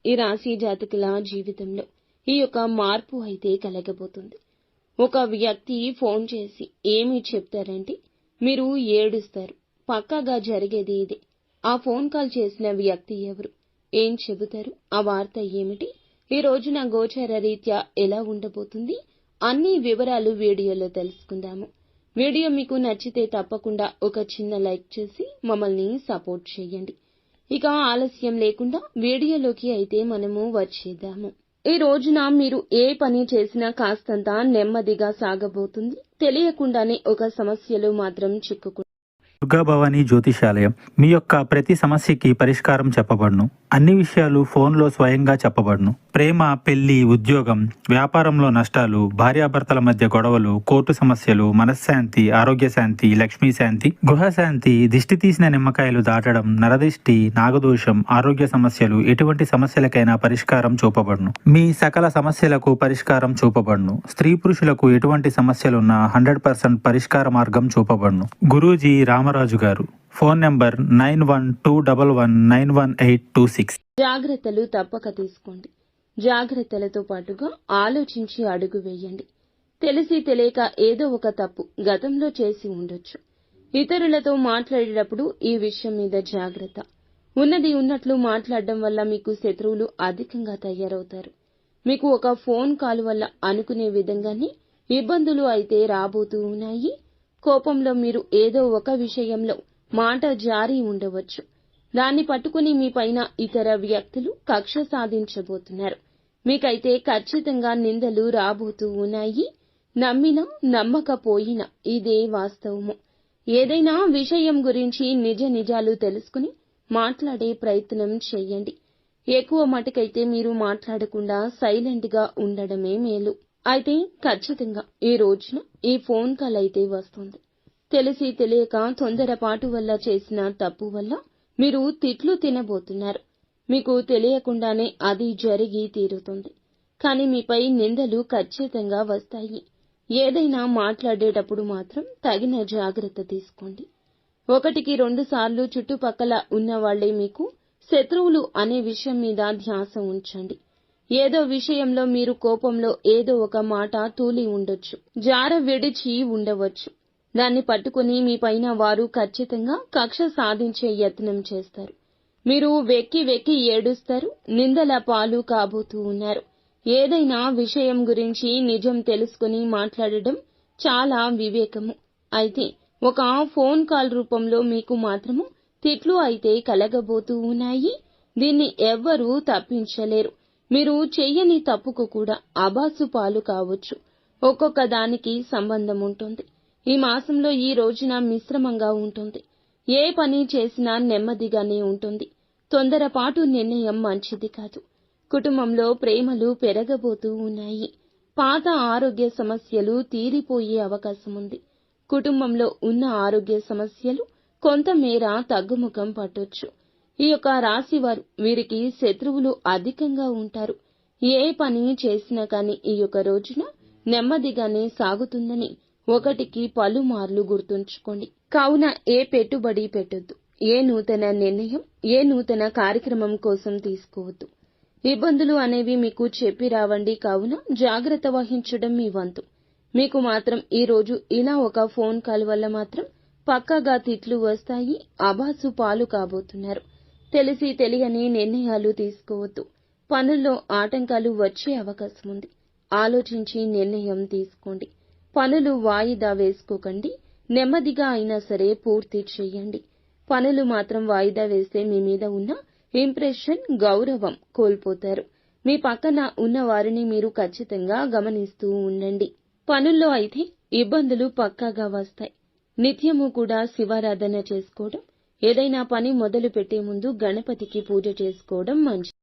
ఈ రాశి జాతకుల జీవితంలో ఈ యొక్క మార్పు అయితే కలగబోతుంది. ఒక వ్యక్తి ఫోన్ చేసి ఏమి చెప్తారంటే మీరు ఏడుస్తారు. పక్కాగా జరిగేది ఇదే. ఆ ఫోన్ కాల్ చేసిన వ్యక్తి ఎవరు, ఏం చెబుతారు, ఆ వార్త ఏమిటి, ఈ రోజున గోచార రీత్యా ఎలా ఉండబోతుంది, అన్ని వివరాలు వీడియోలో తెలుసుకుందాము. వీడియో మీకు నచ్చితే తప్పకుండా ఒక చిన్న లైక్ చేసి మమ్మల్ని సపోర్ట్ చేయండి. ఇక ఆలస్యం లేకుండా వీడియోలోకి అయితే మనము వచ్చేద్దాము. ఈ రోజున మీరు ఏ పని చేసినా కాస్తంత నెమ్మదిగా సాగబోతుంది. తెలియకుండానే ఒక సమస్యలో మాత్రం చిక్కుకుంటుంది. దుర్గాభవాని జ్యోతిషాలయం మీ యొక్క ప్రతి సమస్యకి పరిష్కారం చెప్పబడును. అన్ని విషయాలు ఫోన్లో స్వయంగా చెప్పబడును. ప్రేమ, పెళ్లి, ఉద్యోగం, వ్యాపారంలో నష్టాలు, భార్యాభర్తల మధ్య గొడవలు, కోర్టు సమస్యలు, మనశ్శాంతి, ఆరోగ్య శాంతి, లక్ష్మీ శాంతి, గృహశాంతి, దిష్టి తీసిన నిమ్మకాయలు దాటడం, నరదిష్టి, నాగదోషం, ఆరోగ్య సమస్యలు, ఎటువంటి సమస్యలకైనా పరిష్కారం చూపబడును. మీ సకల సమస్యలకు పరిష్కారం చూపబడును. స్త్రీ పురుషులకు ఎటువంటి సమస్యలున్నా 100% పరిష్కార మార్గం చూపబడును. గురూజీ రామరాజు గారు. Phone number 9121191826. జాగ్రత్తలు తప్పక తీసుకోండి. జాగ్రత్తలతో పాటుగా ఆలోచించి అడుగు వేయండి. తెలిసి తెలియక ఏదో ఒక తప్పు గతంలో చేసి ఉండొచ్చు. ఇతరులతో మాట్లాడేటప్పుడు ఈ విషయం మీద జాగ్రత్త. ఉన్నది ఉన్నట్లు మాట్లాడడం వల్ల మీకు శత్రువులు అధికంగా తయారవుతారు. మీకు ఒక ఫోన్ కాల్ వల్ల అనుకునే విధంగానే ఇబ్బందులు అయితే రాబోతూ ఉన్నాయి. కోపంలో మీరు ఏదో ఒక విషయంలో మాట జారి ఉండవచ్చు. దాన్ని పట్టుకుని మీ పైన ఇతర వ్యక్తులు కక్ష సాధించబోతున్నారు. మీకైతే ఖచ్చితంగా నిందలు రాబోతూ ఉన్నాయి. నమ్మినా నమ్మకపోయినా ఇదే వాస్తవము. ఏదైనా విషయం గురించి నిజాలు తెలుసుకుని మాట్లాడే ప్రయత్నం చేయండి. ఎక్కువ మటుకైతే మీరు మాట్లాడకుండా సైలెంట్ గా ఉండడమే మేలు. అయితే ఖచ్చితంగా ఈ రోజున ఈ ఫోన్ కాల్ అయితే వస్తుంది. తెలిసి తెలియక తొందరపాటు వల్ల చేసిన తప్పు వల్ల మీరు తిట్లు తినబోతున్నారు. మీకు తెలియకుండానే అది జరిగి తీరుతుంది. కానీ మీపై నిందలు ఖచ్చితంగా వస్తాయి. ఏదైనా మాట్లాడేటప్పుడు మాత్రం తగిన జాగ్రత్త తీసుకోండి. 1-2 సార్లు చుట్టుపక్కల ఉన్నవాళ్లే మీకు శత్రువులు అనే విషయం మీద ధ్యాస ఉంచండి. ఏదో విషయంలో మీరు కోపంలో ఏదో ఒక మాట తూలి ఉండొచ్చు, జార విడిచి ఉండవచ్చు. దాన్ని పట్టుకుని మీ పైన వారు ఖచ్చితంగా కక్ష సాధించే యత్నం చేస్తారు. మీరు వెక్కి వెక్కి ఏడుస్తారు. నిందల పాలు కాబోతూ ఉన్నారు. ఏదైనా విషయం గురించి నిజం తెలుసుకుని మాట్లాడడం చాలా వివేకము. అయితే ఒక ఫోన్ కాల్ రూపంలో మీకు మాత్రము తిట్లు అయితే కలగబోతూ ఉన్నాయి. దీన్ని ఎవ్వరూ తప్పించలేరు. మీరు చెయ్యని తప్పుకు కూడా అబాసు పాలు కావచ్చు. ఒక్కొక్క దానికి సంబంధం ఉంటుంది. ఈ మాసంలో ఈ రోజున మిశ్రమంగా ఉంటుంది. ఏ పని చేసినా నెమ్మదిగానే ఉంటుంది. తొందరపాటు నిర్ణయం మంచిది కాదు. కుటుంబంలో ప్రేమలు పెరగబోతూ ఉన్నాయి. పాత ఆరోగ్య సమస్యలు తీరిపోయే అవకాశం ఉంది. కుటుంబంలో ఉన్న ఆరోగ్య సమస్యలు కొంతమేర తగ్గుముఖం పట్టొచ్చు. ఈ యొక్క రాశి వారు వీరికి శత్రువులు అధికంగా ఉంటారు. ఏ పని చేసినా కానీ ఈ యొక్క రోజున నెమ్మదిగానే సాగుతుందని ఒకటికి పలుమార్లు గుర్తుంచుకోండి. కావున ఏ పెట్టుబడి పెట్టొద్దు. ఏ నూతన నిర్ణయం, ఏ నూతన కార్యక్రమం కోసం తీసుకోవద్దు. ఇబ్బందులు అనేవి మీకు చెప్పి రావండి. కావున జాగ్రత్త వహించడం మీ వంతు. మీకు మాత్రం ఈ రోజు ఇలా ఒక ఫోన్ కాల్ వల్ల మాత్రం పక్కాగా తిట్లు వస్తాయి. అబాసు పాలు కాబోతున్నారు. తెలిసి తెలియని నిర్ణయాలు తీసుకోవద్దు. పనుల్లో ఆటంకాలు వచ్చే అవకాశం ఉంది. ఆలోచించి నిర్ణయం తీసుకోండి. పనులు వాయిదా వేసుకోకండి. నెమ్మదిగా అయినా సరే పూర్తి చేయండి. పనులు మాత్రం వాయిదా వేస్తే మీ మీద ఉన్న ఇంప్రెషన్, గౌరవం కోల్పోతారు. మీ పక్కన ఉన్న వారిని మీరు ఖచ్చితంగా గమనిస్తూ ఉండండి. పనుల్లో అయితే ఇబ్బందులు పక్కాగా వస్తాయి. నిత్యము కూడా శివారాధన చేసుకోవడం, ఏదైనా పని మొదలు పెట్టే ముందు గణపతికి పూజ చేసుకోవడం మంచిది.